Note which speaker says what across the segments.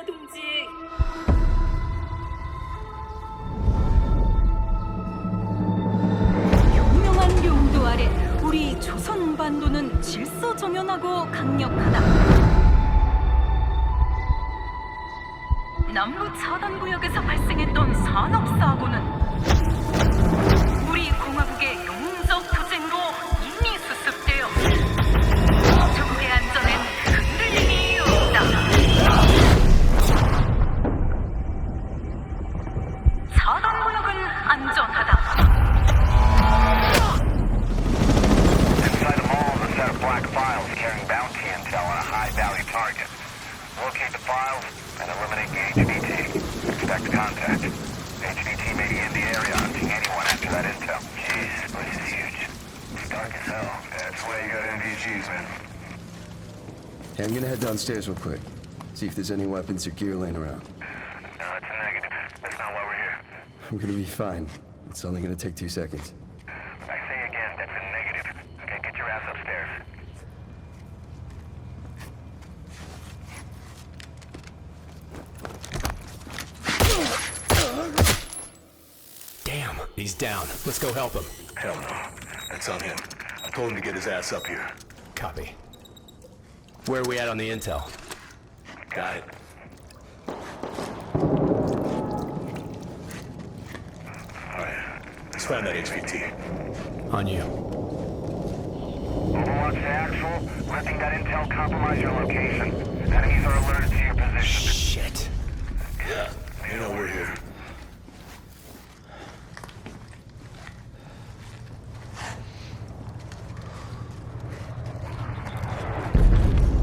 Speaker 1: 아닙니다, 동지. 교명한 용도 아래 우리 조선 반도는 질서 정연하고 강력하다. 남부 차단구역에서 발생했던 산업사고는 우리 공화국의 용적 투쟁으로 이미 수습되어 조국의 안전엔 흔들림이 없다. 차단구역은 안전하다.
Speaker 2: Inside the mall is a set of black files carrying bounty intel on a high-value target. Locate the files and eliminate the HVT. Expect contact. HVT may be in the area hunting anyone after that intel. Jeez, this place is huge. It's dark as hell. That's why you got NVGs, man.
Speaker 3: Hey, I'm gonna head downstairs real quick. See if there's any weapons or gear laying around.
Speaker 2: No, it's a negative. That's not why we're here.
Speaker 3: I'm gonna be fine. It's only gonna take 2 seconds.
Speaker 2: I say again, that's a negative. Okay, get your ass upstairs.
Speaker 4: Damn, he's down. Let's go help him.
Speaker 5: Hell no. That's on him. I told him to get his ass up here.
Speaker 4: Copy. Where are we at on the intel?
Speaker 5: Got it. Alright, let's find that HVT.
Speaker 4: On you.
Speaker 2: Overwatch to actual. Letting that intel compromise your location. Enemies are alerted to your position.
Speaker 4: Shit.
Speaker 5: Yeah, they know we're here.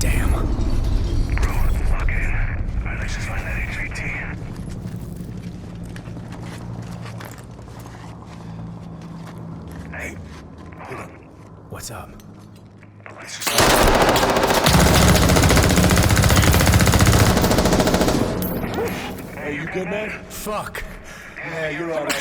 Speaker 4: Damn.
Speaker 5: Okay. Alright, let's just find that HVT. Hey, hold up.
Speaker 4: What's up?
Speaker 5: Let's just... Hey, you good, man?
Speaker 4: Fuck.
Speaker 5: Yeah, you're alright.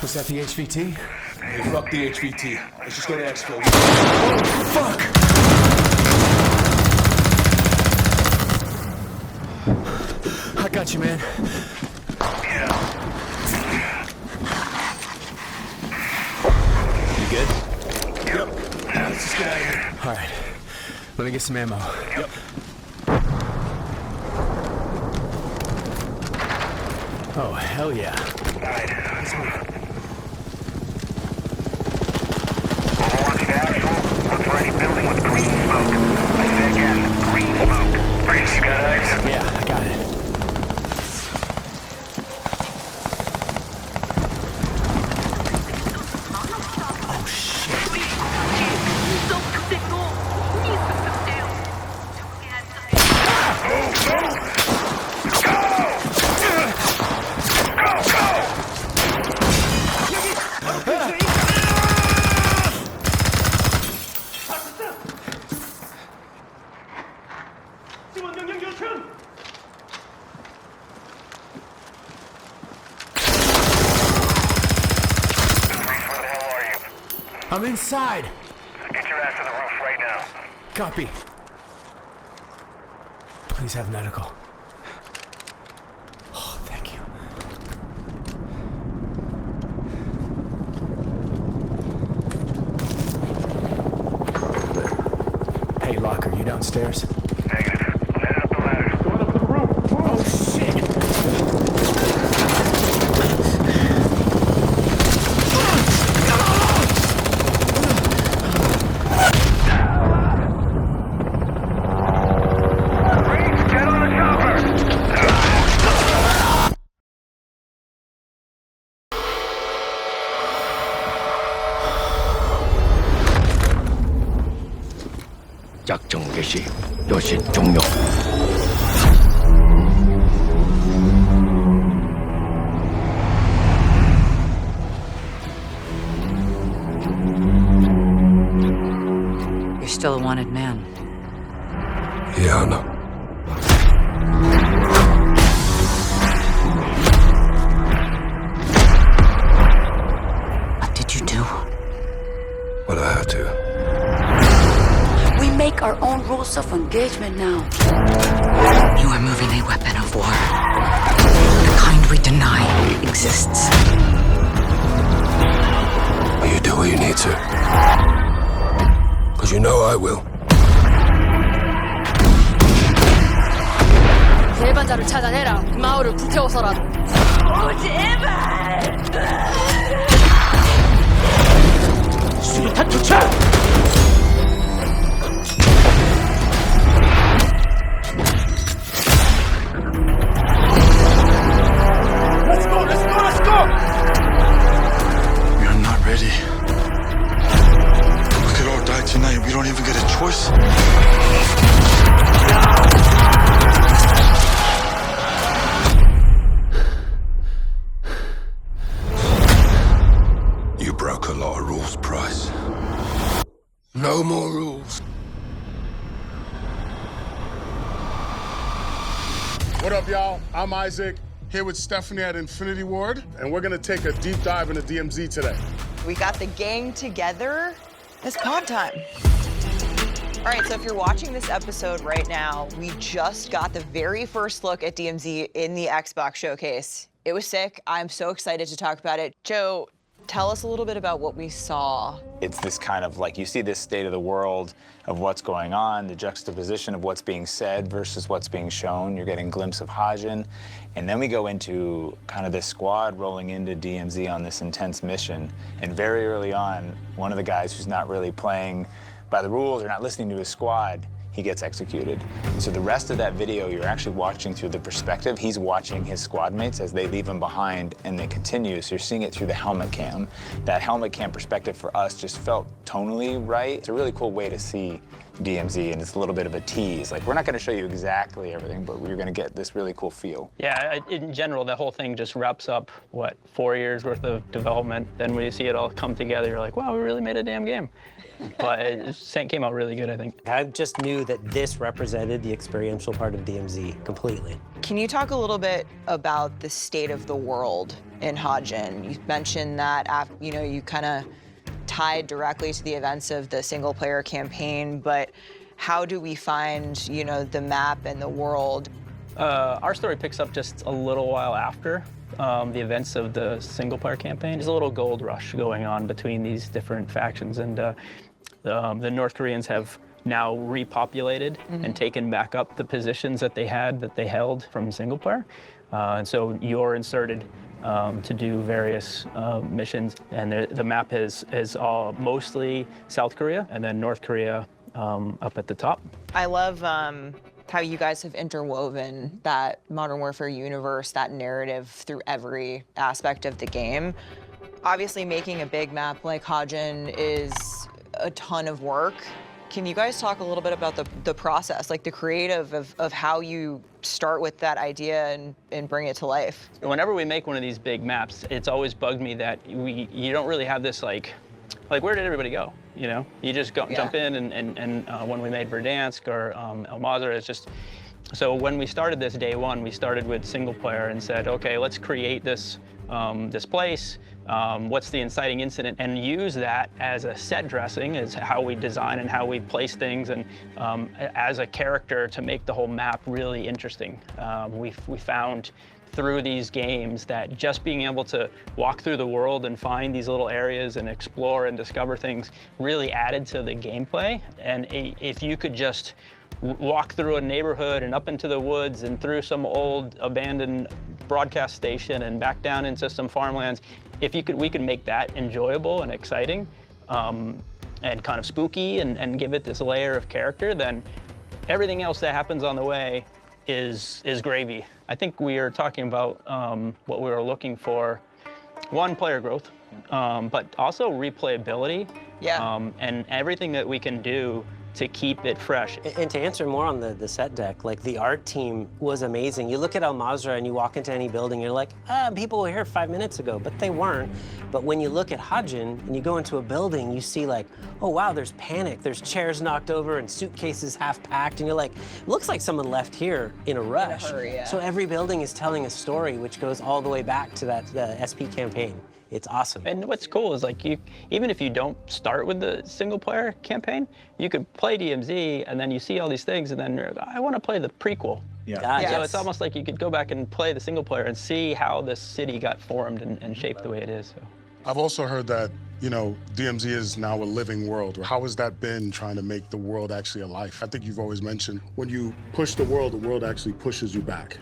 Speaker 4: Was that the HVT?
Speaker 5: Hey, fuck the HVT. Let's just go to Exfil.
Speaker 4: Fuck! I got you, man.
Speaker 5: Yeah.
Speaker 4: You good?
Speaker 5: Yep. Let's just get out of here.
Speaker 4: All right. Let me get some ammo.
Speaker 5: Yep.
Speaker 4: Oh, hell yeah.
Speaker 5: Alright, let's move.
Speaker 2: Overwatch to actual. Look for any building with green smoke. I say again, green smoke. Breeze, you got eyes?
Speaker 4: Yeah, I got it. Oh, shit.
Speaker 1: 우리 공화국의 용적 투쟁으로 이미 수습되어 조국의 안전엔
Speaker 2: Where the hell are you?
Speaker 4: I'm inside.
Speaker 2: Get your ass to the roof right now.
Speaker 4: Copy. Please have medical. Oh, thank you. Hey, Locker, you downstairs?
Speaker 2: Negative. Head up the ladder.
Speaker 5: Going up to the roof.
Speaker 4: Oh, shit!
Speaker 2: Breeze, get on the chopper!
Speaker 6: 작전 개시 요시 종료.
Speaker 7: still a wanted man.
Speaker 5: Yeah, I know.
Speaker 7: What did you do?
Speaker 5: What I had to.
Speaker 7: We make our own rules of engagement now. You are moving a weapon of war. The kind we deny exists.
Speaker 5: You do what you need to. Because you know I will.
Speaker 8: 배반자를 찾아내라. 마을을 불태워서라도.
Speaker 6: 수류탄 투척!
Speaker 5: Let's go, let's go, let's go!
Speaker 9: We are not ready. We could all die tonight. We don't even get a choice.
Speaker 5: You broke a lot of rules, Price. No more rules.
Speaker 10: What up, y'all? I'm Isaac, here with Stephanie at Infinity Ward, and we're gonna take a deep dive into DMZ today.
Speaker 11: We got the gang together. It's pod time. All right, so if you're watching this episode right now, we just got the very first look at DMZ in the Xbox showcase. It was sick. I'm so excited to talk about it. Joe, tell us a little bit about what we saw.
Speaker 12: It's this kind of like, you see this state of the world of what's going on, the juxtaposition of what's being said versus what's being shown. You're getting a glimpse of Hajin. And then we go into kind of this squad rolling into DMZ on this intense mission. And very early on, one of the guys who's not really playing by the rules or not listening to his squad, he gets executed. So the rest of that video, you're actually watching through the perspective. He's watching his squad mates as they leave him behind and they continue. So you're seeing it through the helmet cam. That helmet cam perspective for us just felt tonally right. It's a really cool way to see DMZ, and it's a little bit of a tease. Like, we're not gonna show you exactly everything, but you're gonna get this really cool feel.
Speaker 13: Yeah, in general, the whole thing just wraps up, what, 4 years worth of development. Then when you see it all come together, you're like, wow, we really made a damn game. But it came out really good, I think.
Speaker 14: I just knew that this represented the experiential part of DMZ completely.
Speaker 11: Can you talk a little bit about the state of the world in Hajin? You mentioned that, you know, you kind of tied directly to the events of the single-player campaign, but how do we find, you know, the map and the world?
Speaker 13: Our story picks up just a little while after the events of the single-player campaign. There's a little gold rush going on between these different factions, and the North Koreans have now repopulated and taken back up the positions that they held from single-player. And so you're inserted to do various missions, and the map is all mostly South Korea and then North Korea up at the top.
Speaker 11: I love how you guys have interwoven that Modern Warfare universe, that narrative through every aspect of the game. Obviously, making a big map like Hajin is a ton of work. Can you guys talk a little bit about the process, like the creative of how you start with that idea and bring it to life?
Speaker 13: Whenever we make one of these big maps, it's always bugged me that you don't really have this like where did everybody go? You know, you just jump in and when we made Verdansk or El Mazar, it's just, so when we started this day one, we started with single player and said, okay, let's create this this place. What's the inciting incident, and use that as a set dressing, as how we design and how we place things, and as a character to make the whole map really interesting. We found through these games that just being able to walk through the world and find these little areas and explore and discover things really added to the gameplay. And if you could just walk through a neighborhood and up into the woods and through some old abandoned broadcast station and back down into some farmlands, we could make that enjoyable and exciting and kind of spooky and give it this layer of character, then everything else that happens on the way is gravy. I think we are talking about what we were looking for. One, player growth, but also replayability.
Speaker 11: Yeah.
Speaker 13: And everything that we can do to keep it fresh.
Speaker 14: And to answer more on the set deck, like the art team was amazing. You look at Al Mazrah and you walk into any building, you're like, people were here 5 minutes ago, but they weren't. But when you look at Hajin and you go into a building, you see like, oh wow, there's panic, there's chairs knocked over and suitcases half packed, and you're like, looks like someone left here in a rush.
Speaker 11: In a hurry, yeah.
Speaker 14: So every building is telling a story, which goes all the way back to that SP campaign. It's awesome.
Speaker 13: And what's cool is like even if you don't start with the single player campaign, you could play DMZ and then you see all these things and then you're like, I want to play the prequel.
Speaker 12: Yeah.
Speaker 13: So it's almost like you could go back and play the single player and see how this city got formed and shaped the way it is. So.
Speaker 10: I've also heard that, you know, DMZ is now a living world. How has that been trying to make the world actually alive? I think you've always mentioned when you push the world actually pushes you back.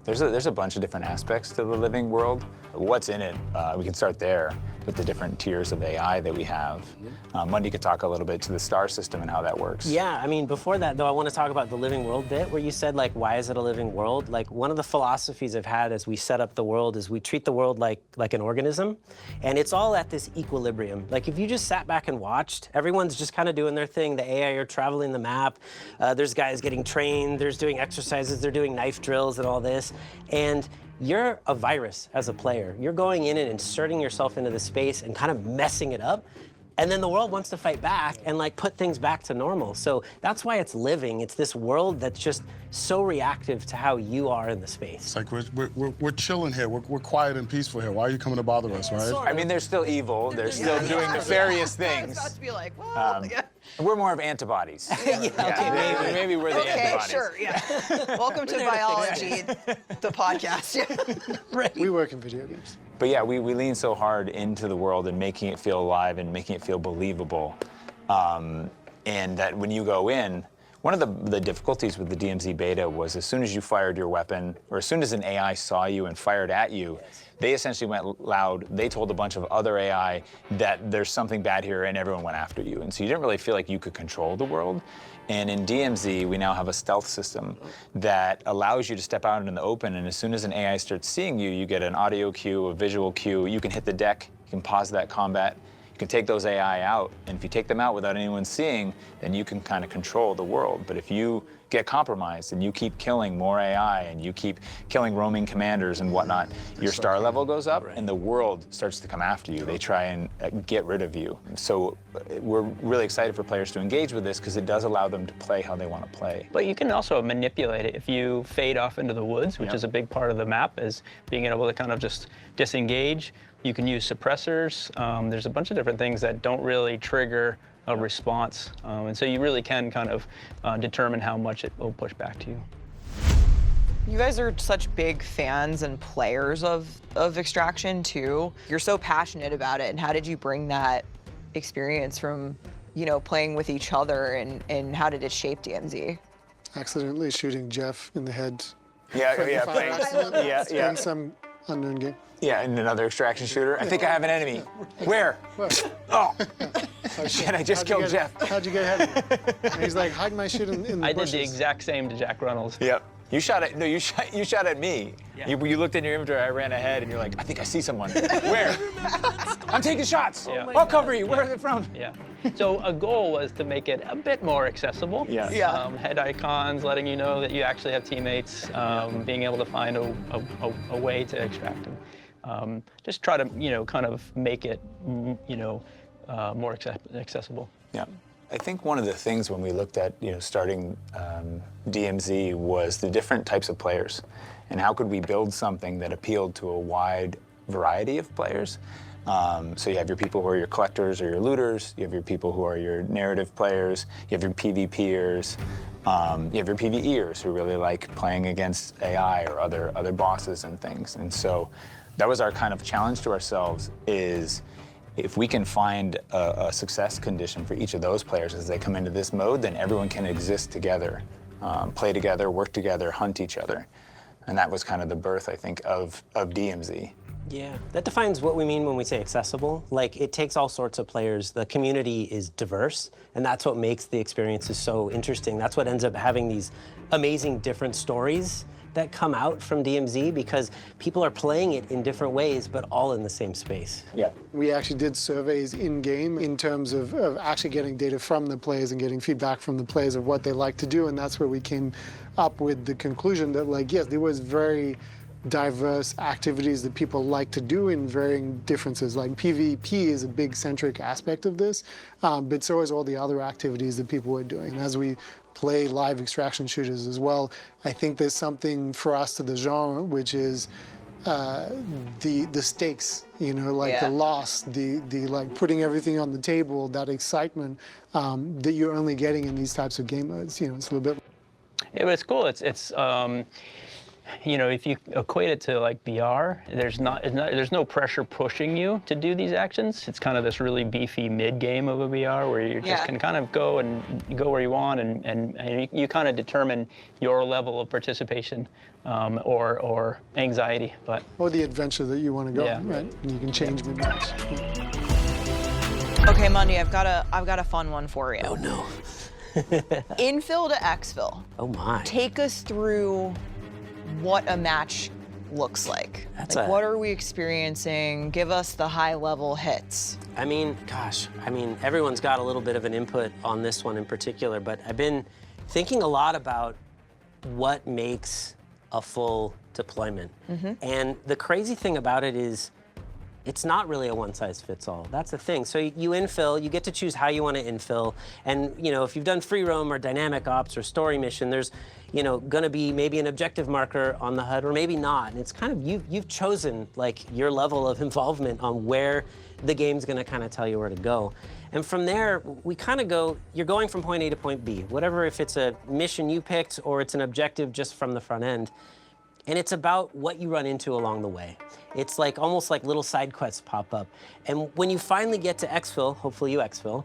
Speaker 12: There's a bunch of different aspects to the living world. What's in it? We can start there with the different tiers of AI that we have. Mundy could talk a little bit to the star system and how that works.
Speaker 14: Yeah, I mean, before that, though, I want to talk about the living world bit where you said, like, why is it a living world? Like, one of the philosophies I've had as we set up the world is we treat the world like an organism, and it's all at this equilibrium. Like, if you just sat back and watched, everyone's just kind of doing their thing. The AI are traveling the map. There's guys getting trained. There's doing exercises. They're doing knife drills and all this. And you're a virus as a player. You're going in and inserting yourself into the space and kind of messing it up. And then the world wants to fight back and like put things back to normal. So that's why it's living. It's this world that's just so reactive to how you are in the space.
Speaker 10: It's like we're chilling here. We're quiet and peaceful here. Why are you coming to bother us, right?
Speaker 12: I mean, they're still evil. They're still doing nefarious things.
Speaker 11: I was about to be like, well, yeah.
Speaker 12: We're more of antibodies.
Speaker 14: Okay,
Speaker 12: maybe we're the antibodies.
Speaker 11: Okay, sure, yeah. Welcome to biology, the podcast. Yeah.
Speaker 14: Right.
Speaker 9: We work in video games.
Speaker 12: But yeah, we lean so hard into the world and making it feel alive and making it feel believable. And that when you go in, one of the difficulties with the DMZ beta was as soon as you fired your weapon, or as soon as an AI saw you and fired at you, they essentially went loud. They told a bunch of other AI that there's something bad here, and everyone went after you. And so you didn't really feel like you could control the world. And in DMZ, we now have a stealth system that allows you to step out in the open, and as soon as an AI starts seeing you, you get an audio cue, a visual cue. You can hit the deck, you can pause that combat. You can take those AI out, and if you take them out without anyone seeing, then you can kind of control the world. But if you get compromised and you keep killing more AI and you keep killing roaming commanders and whatnot, your star level goes up and the world starts to come after you. They try and get rid of you. So we're really excited for players to engage with this because it does allow them to play how they want to play.
Speaker 13: But you can also manipulate it if you fade off into the woods, which is a big part of the map, is being able to kind of just disengage. You can use suppressors. There's a bunch of different things that don't really trigger a response. And so you really can kind of determine how much it will push back to you.
Speaker 11: You guys are such big fans and players of Extraction too. You're so passionate about it, and how did you bring that experience from, you know, playing with each other, and how did it shape DMZ?
Speaker 9: Accidentally shooting Jeff in the head.
Speaker 12: Yeah.
Speaker 9: In some unknown game.
Speaker 12: Yeah, in another extraction shooter. I think I have an enemy. Where? Oh, shit, I just killed Jeff.
Speaker 9: How'd you get ahead of me? And he's like, hide my shit in the
Speaker 13: I
Speaker 9: bushes.
Speaker 13: did the exact same to Jack Reynolds.
Speaker 12: Yep. You shot at me. Yeah. You looked in your inventory, I ran ahead, and you're like, I think I see someone. Where? I'm taking shots.
Speaker 13: Yeah.
Speaker 12: I'll cover you. Where are they from?
Speaker 13: Yeah. So a goal was to make it a bit more accessible.
Speaker 12: Yeah.
Speaker 13: Head icons, letting you know that you actually have teammates, being able to find a way to extract them. Just try to, you know, kind of make it, you know, more accessible.
Speaker 12: Yeah. I think one of the things when we looked at, you know, starting DMZ was the different types of players, and how could we build something that appealed to a wide variety of players. So you have your people who are your collectors or your looters, you have your people who are your narrative players, you have your PvPers, you have your PvEers who really like playing against AI or other bosses and things. And so that was our kind of challenge to ourselves, is if we can find a success condition for each of those players as they come into this mode, then everyone can exist together, play together, work together, hunt each other. And that was kind of the birth, I think, of DMZ.
Speaker 14: Yeah, that defines what we mean when we say accessible. Like, it takes all sorts of players. The community is diverse, and that's what makes the experiences so interesting. That's what ends up having these amazing different stories that come out from DMZ because people are playing it in different ways, but all in the same space.
Speaker 12: Yeah.
Speaker 9: We actually did surveys in-game in terms of actually getting data from the players and getting feedback from the players of what they like to do, and that's where we came up with the conclusion that, like, yes, there was very diverse activities that people like to do in varying differences. Like PvP is a big centric aspect of this, but so is all the other activities that people were doing. And as we play live extraction shooters as well, I think there's something for us to the genre, which is the stakes, you know, like the loss, the like putting everything on the table, that excitement that you're only getting in these types of game modes. You know, it's a little bit.
Speaker 13: Yeah, but it's cool. It's you know, if you equate it to like VR, there's no pressure pushing you to do these actions. It's kind of this really beefy mid game of a VR where you just can kind of go where you want, and you kind of determine your level of participation or anxiety, but
Speaker 9: Or the adventure that you want to go on, right? And you can change mid-match.
Speaker 11: Okay, Mundy, I've got a fun one for you.
Speaker 14: Oh no.
Speaker 11: Infill to Exfil.
Speaker 14: Oh my.
Speaker 11: Take us through what a match looks like. What are we experiencing? Give us the high-level hits.
Speaker 14: I mean, gosh, everyone's got a little bit of an input on this one in particular, but I've been thinking a lot about what makes a full deployment. And the crazy thing about it is it's not really a one-size-fits-all. That's the thing. So you infill, you get to choose how you want to infill. And, you know, if you've done free roam or dynamic ops or story mission, there's, you know, going to be maybe an objective marker on the HUD or maybe not. And it's kind of, you've chosen, like, your level of involvement on where the game's going to kind of tell you where to go. And from there, we kind of go, you're going from point A to point B, whatever, if it's a mission you picked or it's an objective just from the front end. And it's about what you run into along the way. It's like almost like little side quests pop up. And when you finally get to Exfil, hopefully you Exfil,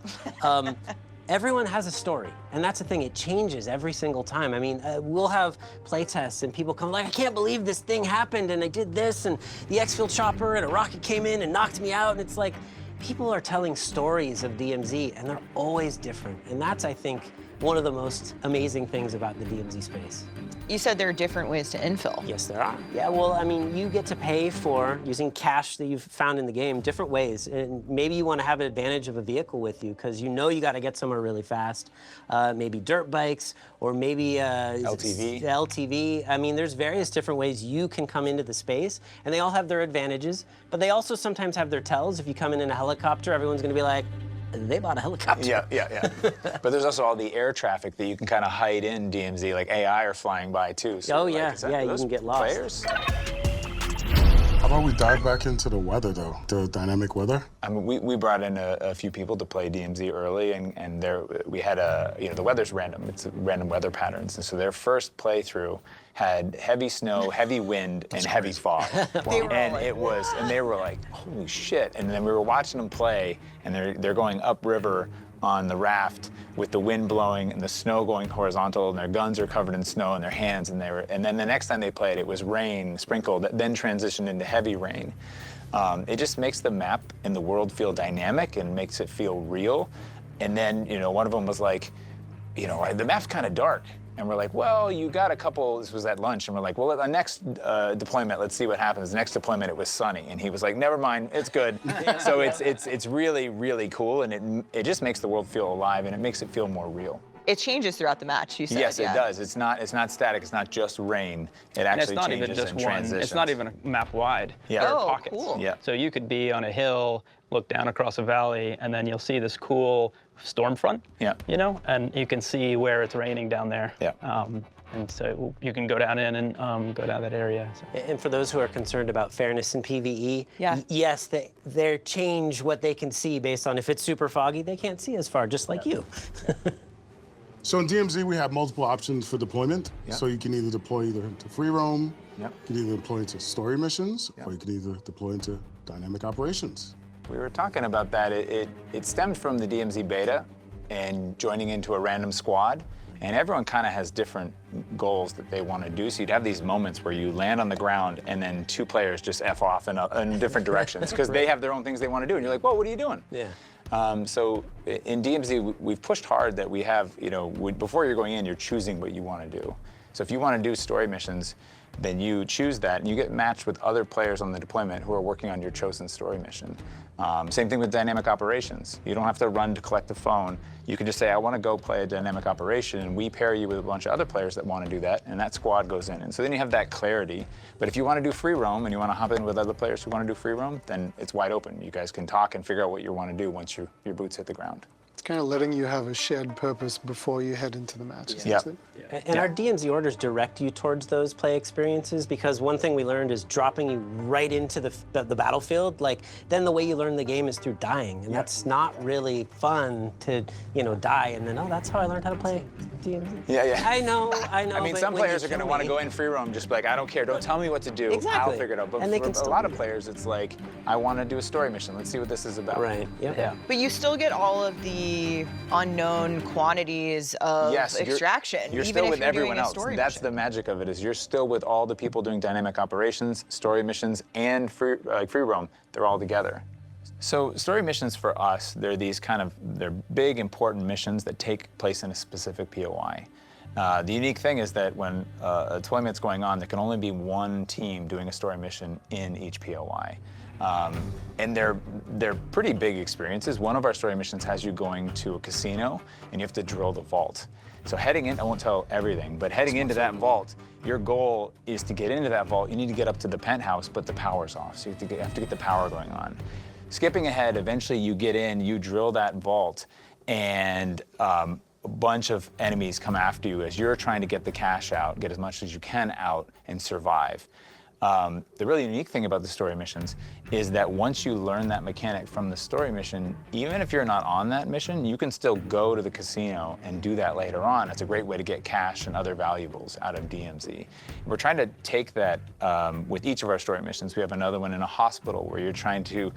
Speaker 14: everyone has a story. And that's the thing, it changes every single time. I mean, we'll have playtests and people come like, I can't believe this thing happened and I did this and the Exfil chopper and a rocket came in and knocked me out. And it's like, people are telling stories of DMZ and they're always different. And that's, I think, one of the most amazing things about the DMZ space.
Speaker 11: You said there are different ways to infill.
Speaker 14: Yes, there are. Yeah, well, I mean, you get to pay for, using cash that you've found in the game, different ways. And maybe you want to have an advantage of a vehicle with you because you know you got to get somewhere really fast. Maybe dirt bikes or maybe LTV. I mean, there's various different ways you can come into the space and they all have their advantages, but they also sometimes have their tells. If you come in a helicopter, everyone's going to be like, they bought a helicopter.
Speaker 12: Yeah. But there's also all the air traffic that you can kind of hide in DMZ, like AI are flying by too. So
Speaker 14: you can get lost.
Speaker 12: Players?
Speaker 10: How about we dive back into the weather, though, the dynamic weather?
Speaker 12: I mean, we brought in a few people to play DMZ early, and there we had the weather's random. It's random weather patterns, and so their first playthrough had heavy snow, heavy wind, and heavy fog. And they were like, holy shit. And then we were watching them play, and they're going upriver on the raft with the wind blowing and the snow going horizontal, and their guns are covered in snow in their hands, and then the next time they played, it was rain sprinkled that then transitioned into heavy rain. It just makes the map and the world feel dynamic and makes it feel real. And then, you know, one of them was like, you know, the map's kind of dark. And we're like, well, you got a couple, this was at lunch, and we're like, well, at the next deployment, let's see what happens. The next deployment, it was sunny. And he was like, never mind, it's good. So it's really, really cool, and it just makes the world feel alive, and it makes it feel more real.
Speaker 11: It changes throughout the match, you said.
Speaker 12: Yes, it does. It's not static, it's not just rain. It actually changes and transitions.
Speaker 13: It's not even a map wide. Yeah. There are pockets.
Speaker 11: Cool.
Speaker 12: Yeah.
Speaker 13: So you could be on a hill, look down across a valley, and then you'll see this cool storm front. Yeah. You know, and you can see where it's raining down there.
Speaker 12: Yeah.
Speaker 13: And so you can go down in and go down that area. So.
Speaker 14: And for those who are concerned about fairness in PvE, yes, they change what they can see based on if it's super foggy, they can't see as far, just like you.
Speaker 10: So in DMZ, we have multiple options for deployment.
Speaker 12: Yeah.
Speaker 10: So you can either deploy to free roam,
Speaker 12: Yep.
Speaker 10: you can either deploy into story missions, or you can either deploy into dynamic operations.
Speaker 12: We were talking about that. It stemmed from the DMZ beta and joining into a random squad. And everyone kind of has different goals that they want to do. So you'd have these moments where you land on the ground and then two players just F off in different directions because they have their own things they want to do. And you're like, whoa, what are you doing?
Speaker 14: Yeah.
Speaker 12: So in DMZ, we've pushed hard that we have, you know, before you're going in, you're choosing what you want to do. So if you want to do story missions, then you choose that, and you get matched with other players on the deployment who are working on your chosen story mission. Same thing with dynamic operations. You don't have to run to collect the phone. You can just say, I want to go play a dynamic operation, and we pair you with a bunch of other players that want to do that, and that squad goes in. And so then you have that clarity. But if you want to do free roam and you want to hop in with other players who want to do free roam, then it's wide open. You guys can talk and figure out what you want to do once your boots hit the ground.
Speaker 9: It's kind of letting you have a shared purpose before you head into the match. essentially.
Speaker 14: And our DMZ orders direct you towards those play experiences, because one thing we learned is dropping you right into the battlefield. Like, then the way you learn the game is through dying, and that's not really fun to, you know, die and then, oh, that's how I learned how to play DMZ.
Speaker 12: Yeah.
Speaker 14: I know.
Speaker 12: I mean, some players are going to want to go in free roam, just be like, I don't care, don't tell me what to do. I'll figure it out. But for a lot of players, it's like, I want to do a story mission. Let's see what this is about.
Speaker 14: Right. Yeah.
Speaker 11: But you still get all of the unknown quantities of extraction.
Speaker 12: You're still with everyone else. That's the magic of it, is you're still with all the people doing dynamic operations, story missions, and free roam. They're all together. So story missions for us, they're these they're big, important missions that take place in a specific POI. The unique thing is that when a deployment's going on, there can only be one team doing a story mission in each POI. And they're pretty big experiences. One of our story missions has you going to a casino, and you have to drill the vault. So heading in, I won't tell everything, but heading into that vault, your goal is to get into that vault. You need to get up to the penthouse, but the power's off, so you have to get the power going on. Skipping ahead, eventually you get in, you drill that vault, and a bunch of enemies come after you as you're trying to get the cash out, get as much as you can out, and survive. The really unique thing about the story missions is that once you learn that mechanic from the story mission, even if you're not on that mission, you can still go to the casino and do that later on. It's a great way to get cash and other valuables out of DMZ. We're trying to take that with each of our story missions. We have another one in a hospital where you're trying to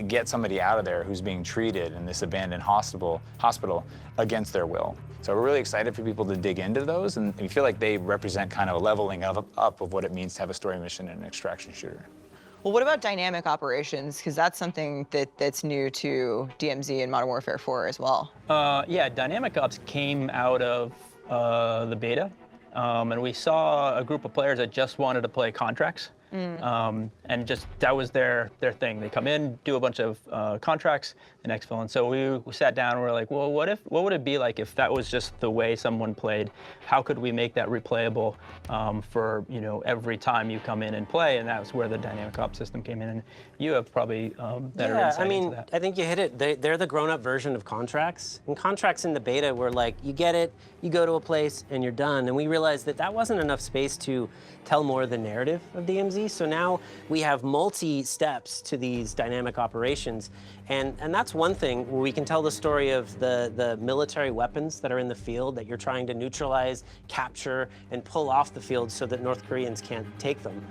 Speaker 12: get somebody out of there who's being treated in this abandoned hospital against their will. So we're really excited for people to dig into those, and we feel like they represent kind of a leveling up of what it means to have a story mission in an extraction shooter.
Speaker 11: Well, what about dynamic operations? Because that's something that's new to DMZ and Modern Warfare 4 as well.
Speaker 13: Yeah, dynamic ops came out of the beta, and we saw a group of players that just wanted to play contracts. And just that was their thing. They come in, do a bunch of contracts, and exfil. And so we sat down and we were like, well, what would it be like if that was just the way someone played? How could we make that replayable for every time you come in and play? And that was where the dynamic ops system came in. And you have probably better insight into that.
Speaker 14: I think you hit it. They're the grown-up version of contracts. And contracts in the beta were like, you get it, you go to a place, and you're done. And we realized that wasn't enough space to tell more of the narrative of DMZ. So now we have multi-steps to these dynamic operations. And that's one thing where we can tell the story of the military weapons that are in the field that you're trying to neutralize, capture, and pull off the field so that North Koreans can't take them.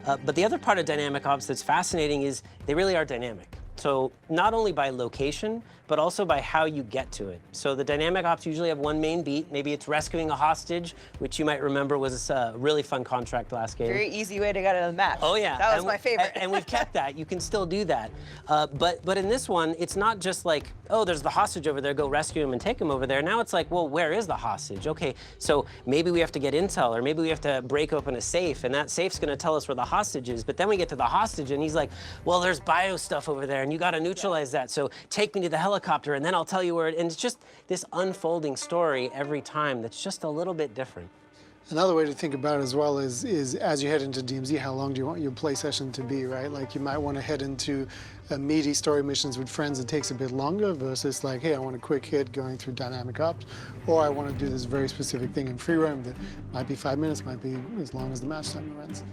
Speaker 14: But the other part of dynamic ops that's fascinating is they really are dynamic. So not only by location, but also by how you get to it. So the dynamic ops usually have one main beat. Maybe it's rescuing a hostage, which you might remember was a really fun contract last game.
Speaker 11: Very easy way to get out of the match.
Speaker 14: Oh yeah.
Speaker 11: That was my favorite.
Speaker 14: And we've kept that. You can still do that. But in this one, it's not just like, oh, there's the hostage over there, go rescue him and take him over there. Now it's like, well, where is the hostage? Okay, so maybe we have to get intel, or maybe we have to break open a safe, and that safe's gonna tell us where the hostage is. But then we get to the hostage and he's like, well, there's bio stuff over there and you gotta neutralize that. So take me to the helicopter and then I'll tell you where it, and it's just this unfolding story every time that's just a little bit different.
Speaker 9: Another way to think about it as well is as you head into DMZ, how long do you want your play session to be, right? Like you might want to head into meaty story missions with friends that takes a bit longer versus like, hey, I want a quick hit going through dynamic ops, or I want to do this very specific thing in free roam that might be 5 minutes, might be as long as the match time runs.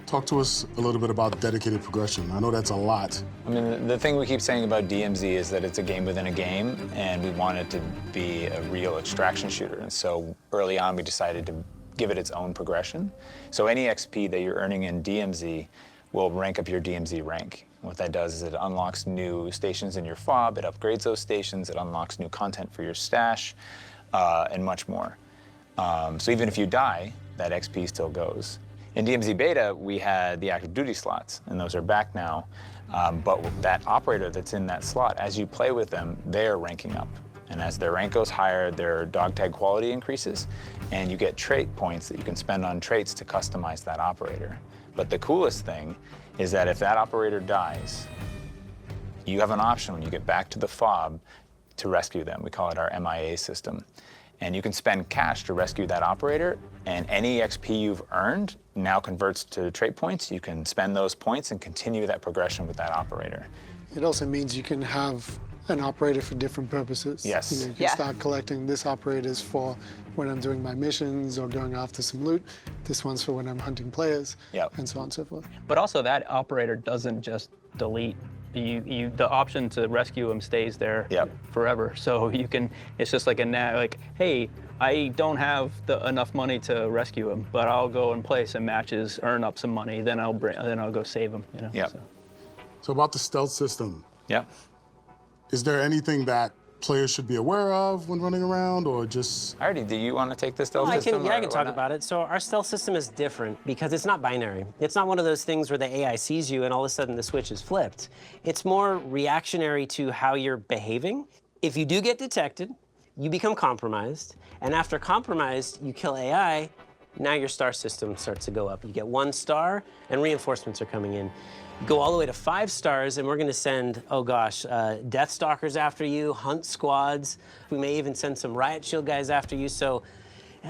Speaker 10: Talk to us a little bit about dedicated progression. I know that's a lot.
Speaker 12: I mean, the thing we keep saying about DMZ is that it's a game within a game, and we want it to be a real extraction shooter. And so early on, we decided to give it its own progression. So any XP that you're earning in DMZ will rank up your DMZ rank. What that does is it unlocks new stations in your fob, it upgrades those stations, it unlocks new content for your stash, and much more. So even if you die, that XP still goes. In DMZ Beta, we had the active duty slots, and those are back now. But that operator that's in that slot, as you play with them, they're ranking up. And as their rank goes higher, their dog tag quality increases, and you get trait points that you can spend on traits to customize that operator. But the coolest thing is that if that operator dies, you have an option when you get back to the fob to rescue them. We call it our MIA system. And you can spend cash to rescue that operator, and any XP you've earned now converts to trait points. You can spend those points and continue that progression with that operator.
Speaker 9: It also means you can have an operator for different purposes.
Speaker 12: Yes.
Speaker 9: You can start collecting this operator's for when I'm doing my missions or going after some loot. This one's for when I'm hunting players, and so on and so forth.
Speaker 13: But also that operator doesn't just delete. The option to rescue him stays there forever. So you can, it's just like hey, I don't have enough money to rescue him, but I'll go and play some matches, earn up some money, then I'll go save him. You know.
Speaker 10: So about the stealth system.
Speaker 12: Yeah.
Speaker 10: Is there anything that players should be aware of when running around, or just?
Speaker 12: Artie, do you want to take the stealth system?
Speaker 14: I can talk about it. So our stealth system is different because it's not binary. It's not one of those things where the AI sees you and all of a sudden the switch is flipped. It's more reactionary to how you're behaving. If you do get detected, you become compromised, and after compromised, you kill AI, now your star system starts to go up. You get 1 star, and reinforcements are coming in. Go all the way to 5 stars, and we're gonna send, Death Stalkers after you, hunt squads. We may even send some Riot Shield guys after you, so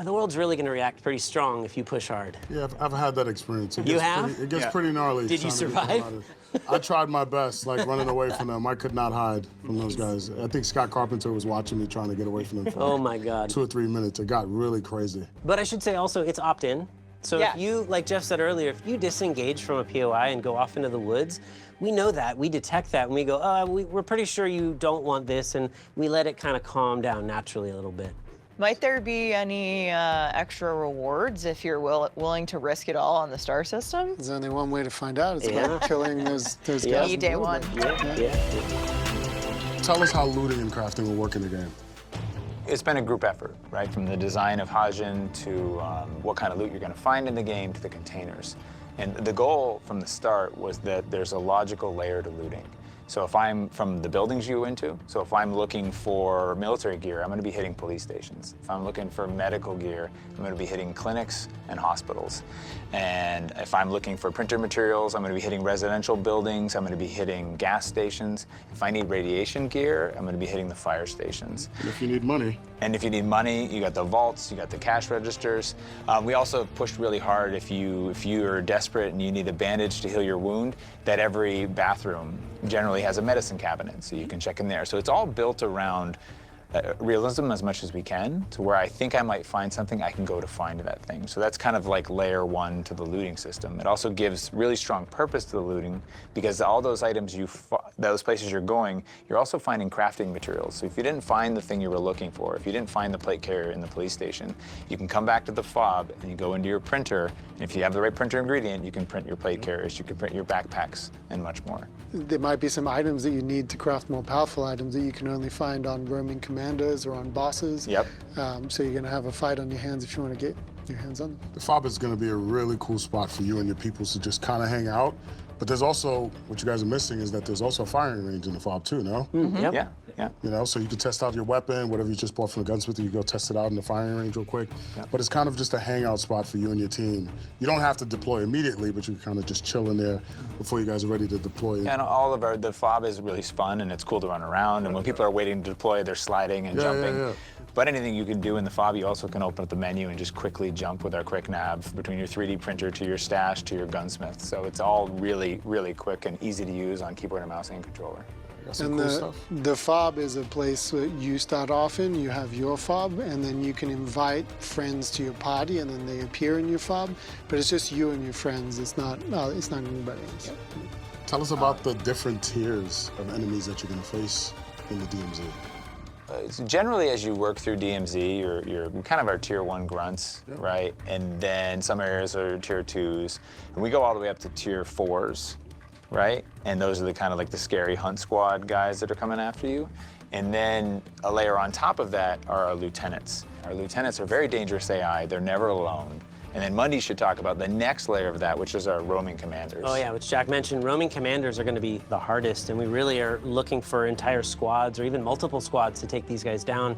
Speaker 14: the world's really gonna react pretty strong if you push hard.
Speaker 10: Yeah, I've had that experience.
Speaker 14: You have?
Speaker 10: It gets pretty gnarly.
Speaker 14: Did you survive?
Speaker 10: I tried my best, running away from them. I could not hide from those guys. I think Scott Carpenter was watching me trying to get away from them for
Speaker 14: oh my God.
Speaker 10: 2 or 3 minutes. It got really crazy.
Speaker 14: But I should say also, it's opt-in. So if you, like Jeff said earlier, if you disengage from a POI and go off into the woods, we know that, we detect that, and we go, we're pretty sure you don't want this, and we let it kind of calm down naturally a little bit.
Speaker 11: Might there be any extra rewards if you're willing to risk it all on the star system?
Speaker 9: There's only one way to find out. It's about killing those guys.
Speaker 11: Day one.
Speaker 10: Tell us how looting and crafting will work in the game.
Speaker 12: It's been a group effort, right? From the design of Hajin to what kind of loot you're going to find in the game to the containers. And the goal from the start was that there's a logical layer to looting. So if I'm from the buildings you go into, so if I'm looking for military gear, I'm going to be hitting police stations. If I'm looking for medical gear, I'm going to be hitting clinics and hospitals. And if I'm looking for printer materials, I'm going to be hitting residential buildings. I'm going to be hitting gas stations. If I need radiation gear, I'm going to be hitting the fire stations.
Speaker 10: And if you need money.
Speaker 12: And if you need money, you got the vaults, you got the cash registers. We also pushed really hard if you're desperate and you need a bandage to heal your wound, that every bathroom generally has a medicine cabinet, so you can check in there. So it's all built around realism as much as we can, to where I think I might find something, I can go to find that thing. So that's kind of like layer 1 to the looting system. It also gives really strong purpose to the looting, because all those items those places you're going, you're also finding crafting materials. So if you didn't find the thing you were looking for, if you didn't find the plate carrier in the police station, you can come back to the fob and you go into your printer, and if you have the right printer ingredient, you can print your plate carriers, you can print your backpacks, and much more.
Speaker 9: There might be some items that you need to craft more powerful items that you can only find on roaming commandos or on bosses.
Speaker 12: Yep.
Speaker 9: So you're going to have a fight on your hands if you want to get your hands on them.
Speaker 10: The fob is going to be a really cool spot for you and your people to just kind of hang out. But there's also, what you guys are missing is that there's also a firing range in the fob too, no?
Speaker 14: Yep.
Speaker 12: Yeah.
Speaker 10: You know, so you can test out your weapon, whatever you just bought from the gunsmith, you go test it out in the firing range real quick.
Speaker 12: Yep.
Speaker 10: But it's kind of just a hangout spot for you and your team. You don't have to deploy immediately, but you can kind of just chill in there before you guys are ready to deploy.
Speaker 12: And the fob is really fun, and it's cool to run around, and when people are waiting to deploy, they're sliding and jumping.
Speaker 10: Yeah.
Speaker 12: But anything you can do in the fob, you also can open up the menu and just quickly jump with our quick nav between your 3D printer to your stash to your gunsmith. So it's all really, really quick and easy to use on keyboard and mouse and controller.
Speaker 9: And the fob is a place that you start off in. You have your fob, and then you can invite friends to your party, and then they appear in your fob. But it's just you and your friends. It's not anybody else.
Speaker 10: Tell us about the different tiers of enemies that you're going to face in the DMZ.
Speaker 12: So generally, as you work through DMZ, you're kind of our tier 1 grunts, right? And then some areas are tier 2s. And we go all the way up to tier 4s, right? And those are the kind of like the scary hunt squad guys that are coming after you. And then a layer on top of that are our lieutenants. Our lieutenants are very dangerous AI. They're never alone. And then Mundy should talk about the next layer of that, which is our roaming commanders.
Speaker 14: Oh yeah, which Jack mentioned, roaming commanders are going to be the hardest, and we really are looking for entire squads or even multiple squads to take these guys down.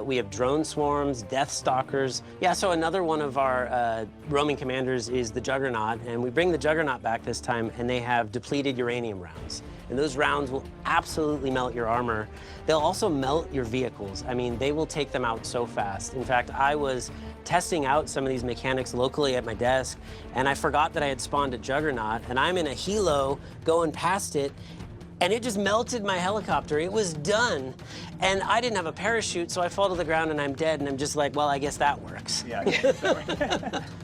Speaker 14: We have drone swarms, death stalkers. Yeah, so another one of our roaming commanders is the Juggernaut, and we bring the Juggernaut back this time, and they have depleted uranium rounds. And those rounds will absolutely melt your armor. They'll also melt your vehicles. I mean, they will take them out so fast. In fact, I was testing out some of these mechanics locally at my desk, and I forgot that I had spawned a Juggernaut, and I'm in a helo going past it, and it just melted my helicopter. It was done. And I didn't have a parachute, so I fall to the ground and I'm dead, and I'm just like, well, I guess that works.
Speaker 12: Yeah.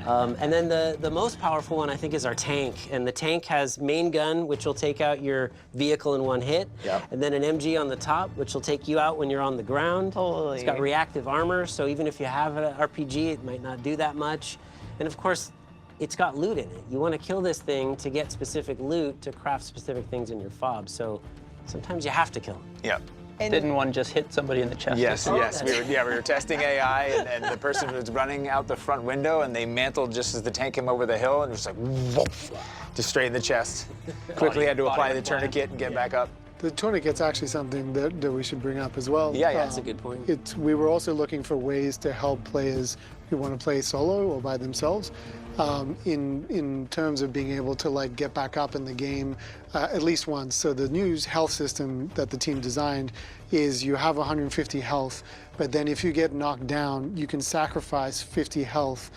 Speaker 14: And then the most powerful one, I think, is our tank. And the tank has main gun, which will take out your vehicle in one hit.
Speaker 12: Yep.
Speaker 14: And then an MG on the top, which will take you out when you're on the ground.
Speaker 11: Holy.
Speaker 14: It's got reactive armor, so even if you have an RPG, it might not do that much. And of course, it's got loot in it. You want to kill this thing to get specific loot to craft specific things in your fob. So sometimes you have to kill them.
Speaker 12: Yep.
Speaker 11: And
Speaker 13: Didn't one just hit somebody in the chest?
Speaker 12: Yes,
Speaker 13: or
Speaker 12: yes.
Speaker 13: something?
Speaker 12: We were testing AI, and the person was running out the front window, and they mantled just as the tank came over the hill, and it was like, woof, just straight in the chest. Quickly had to apply the tourniquet and get back up.
Speaker 9: The tourniquet's actually something that we should bring up as well.
Speaker 12: Yeah, yeah.
Speaker 14: That's a good point.
Speaker 9: We were also looking for ways to help players who want to play solo or by themselves. In terms of being able to like get back up in the game at least once. So the new health system that the team designed is you have 150 health, but then if you get knocked down, you can sacrifice 50 health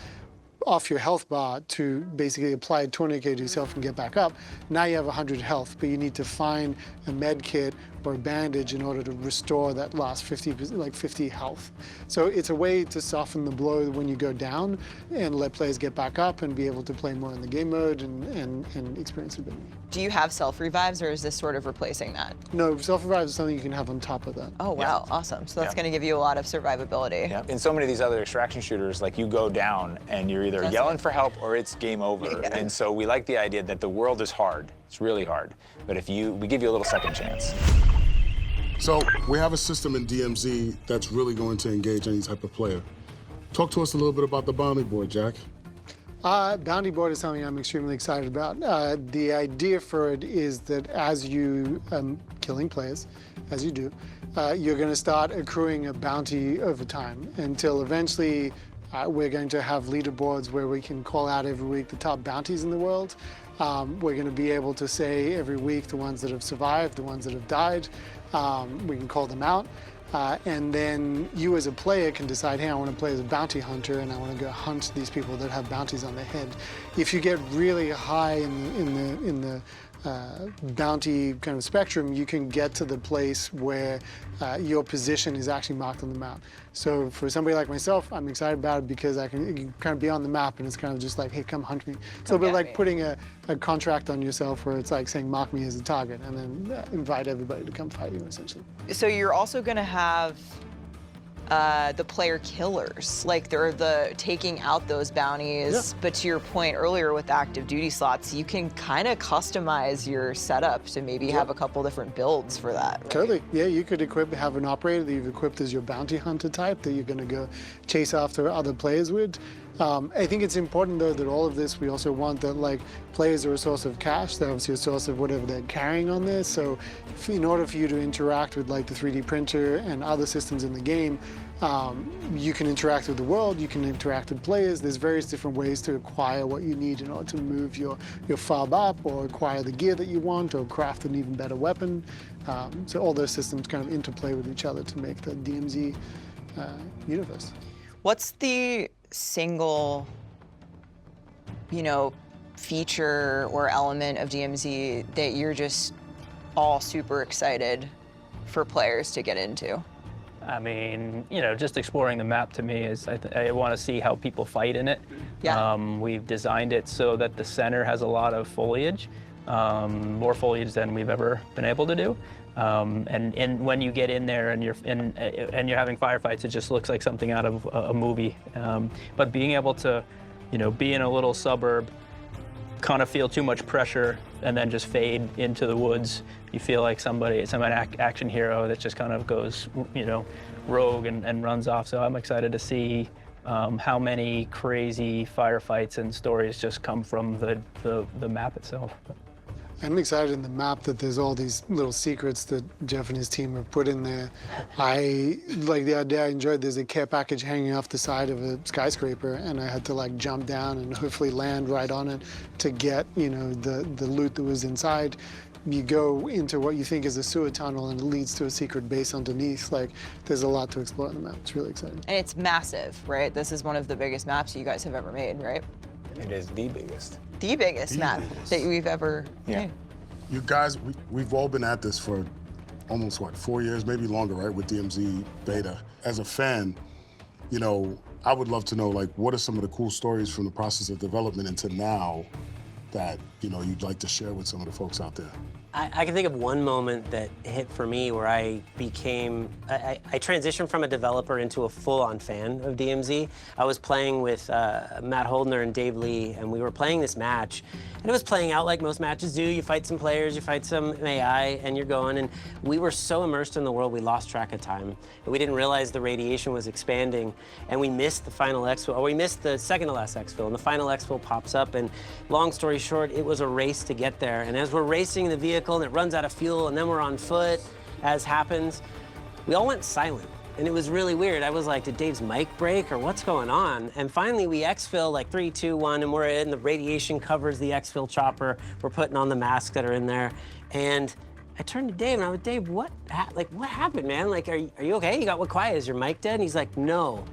Speaker 9: off your health bar to basically apply a tourniquet to yourself and get back up. Now you have 100 health, but you need to find a med kit or a bandage in order to restore that last 50 health. So it's a way to soften the blow when you go down and let players get back up and be able to play more in the game mode and experience a bit more.
Speaker 11: do you have self-revives, or is this sort of replacing that?
Speaker 9: No, self-revives is something you can have on top of that.
Speaker 11: Oh, wow, awesome. So that's going to give you a lot of survivability.
Speaker 12: Yeah. In so many of these other extraction shooters, like you go down and you're either yelling for help or it's game over.
Speaker 11: Yeah.
Speaker 12: And so we like the idea that the world is hard. It's really hard. But if we give you a little second chance.
Speaker 10: So we have a system in DMZ that's really going to engage any type of player. Talk to us a little bit about the bounty board, Jack.
Speaker 9: Bounty board is something I'm extremely excited about. The idea for it is that as you killing players, as you do, you're going to start accruing a bounty over time until eventually we're going to have leaderboards where we can call out every week the top bounties in the world. We're going to be able to say every week the ones that have survived, the ones that have died. We can call them out. And then you as a player can decide, hey, I want to play as a bounty hunter and I want to go hunt these people that have bounties on their head. If you get really high in the bounty kind of spectrum, you can get to the place where your position is actually marked on the map. So for somebody like myself, I'm excited about it because you can kind of be on the map and it's kind of just like, hey, come hunt me. It's a little bit like putting a contract on yourself where it's like saying, mark me as a target, and then invite everybody to come fight you, essentially.
Speaker 11: So you're also going to have the player killers, like they're the taking out those bounties. But to your point earlier with active duty slots, you can kind of customize your setup to maybe have a couple different builds for that. Right?
Speaker 9: Totally, yeah, you could have an operator that you've equipped as your bounty hunter type that you're going to go chase after other players with. I think it's important though that all of this, we also want that like players are a source of cash, they're obviously a source of whatever they're carrying on this. So in order for you to interact with like the 3D printer and other systems in the game, you can interact with the world, you can interact with players. There's various different ways to acquire what you need in order to move your fob up or acquire the gear that you want or craft an even better weapon. So all those systems kind of interplay with each other to make the DMZ universe.
Speaker 11: What's the single, feature or element of DMZ that you're just all super excited for players to get into?
Speaker 13: I mean, just exploring the map to me is, I want to see how people fight in it.
Speaker 11: Yeah.
Speaker 13: We've designed it so that the center has a lot of foliage, more foliage than we've ever been able to do. And when you get in there and you're having firefights, it just looks like something out of a movie. But being able to, be in a little suburb, kind of feel too much pressure, and then just fade into the woods. You feel like some action hero that just kind of goes, rogue and runs off. So I'm excited to see how many crazy firefights and stories just come from the map itself.
Speaker 9: I'm excited in the map that there's all these little secrets that Jeff and his team have put in there. I like the idea. I enjoyed there's a care package hanging off the side of a skyscraper, and I had to like jump down and hopefully land right on it to get, you know, the loot that was inside. You go into what you think is a sewer tunnel and it leads to a secret base underneath. Like, there's a lot to explore on the map. It's really exciting.
Speaker 11: And it's massive, right? This is one of the biggest maps you guys have ever made, right?
Speaker 12: It is the biggest.
Speaker 11: The biggest map that we've ever made.
Speaker 10: You guys, we've all been at this for almost, what, 4 years, maybe longer, right, with DMZ beta. As a fan, you know, I would love to know, like, what are some of the cool stories from the process of development into now that, you know, you'd like to share with some of the folks out there?
Speaker 14: I can think of one moment that hit for me where I became, I transitioned from a developer into a full-on fan of DMZ. I was playing with Matt Holdner and Dave Lee, and we were playing this match, and it was playing out like most matches do. You fight some players, you fight some AI, and you're going, and we were so immersed in the world, we lost track of time. And we didn't realize the radiation was expanding, and we missed the final exfil, or we missed the second to last exfil, and the final exfil pops up, and long story short, it was a race to get there. And as we're racing the vehicle, and it runs out of fuel, and then we're on foot, as happens, we all went silent. And it was really weird. I was like, did Dave's mic break, or what's going on? And finally, we exfil like 3, 2, 1, and we're in. The radiation covers the exfil chopper. We're putting on the masks that are in there. And I turned to Dave, and I was, Dave, what happened, man? Like, are you okay? You got what quiet? Is your mic dead? And he's like, no,